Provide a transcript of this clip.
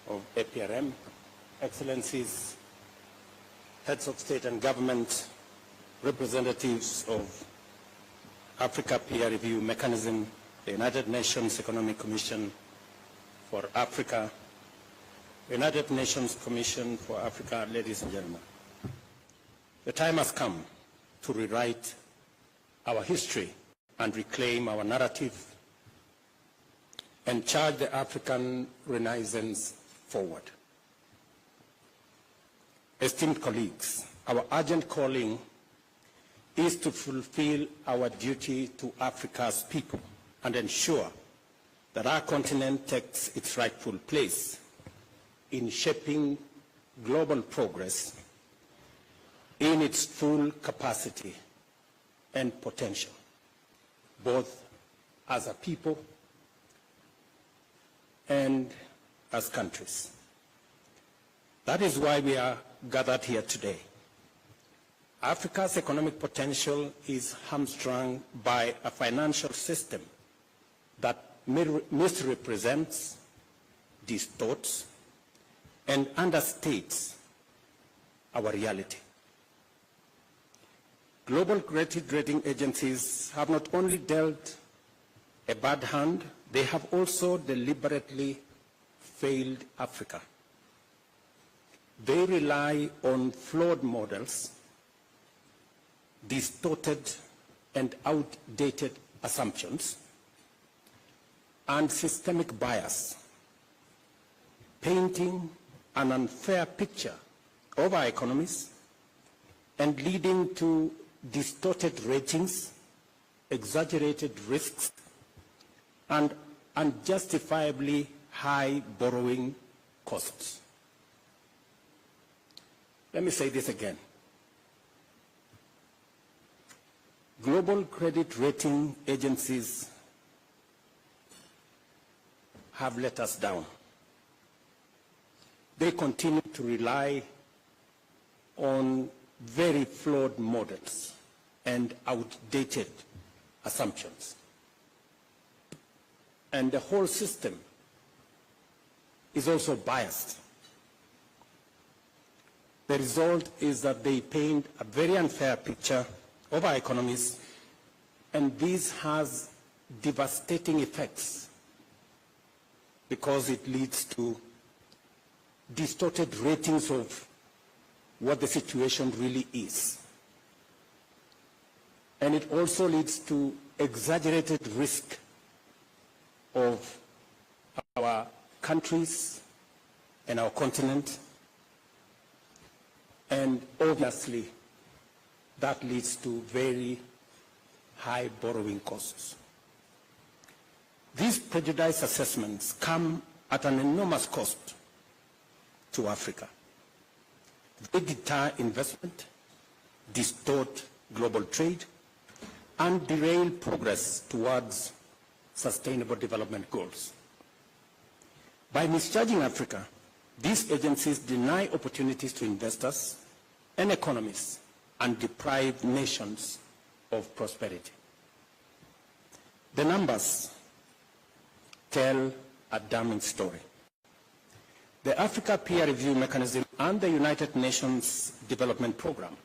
of APRM, Excellencies, Heads of State and Government, representatives of Africa Peer Review Mechanism, the United Nations Economic Commission for Africa, United Nations Commission for Africa, ladies and gentlemen. The time has come to rewrite our history and reclaim our narrative and charge the African Renaissance forward. Esteemed colleagues, our urgent calling is to fulfill our duty to Africa's people and ensure that our continent takes its rightful place in shaping global progress in its full capacity and potential, both as a people and as countries. That is why we are gathered here today. Africa's economic potential is hamstrung by a financial system that misrepresents, distorts, and understates our reality. Global credit rating agencies have not only dealt a bad hand, they have also deliberately failed Africa. They rely on flawed models, distorted and outdated assumptions, and systemic bias, painting an unfair picture of our economies and leading to distorted ratings, exaggerated risks, and unjustifiably high borrowing costs. Let me say this again. Global credit rating agencies have let us down. They continue to rely on very flawed models and outdated assumptions. And the whole system is also biased. The result is that they paint a very unfair picture of our economies, and this has devastating effects because it leads to distorted ratings of what the situation really is. And it also leads to exaggerated risk of our countries and our continent, and obviously that leads to very high borrowing costs. These prejudice assessments come at an enormous cost to Africa. They deter investment, distort global trade, and derail progress towards sustainable development goals. By misjudging Africa, these agencies deny opportunities to investors and economies and deprive nations of prosperity. The numbers tell a damning story. The Africa Peer Review Mechanism and the United Nations Development Programme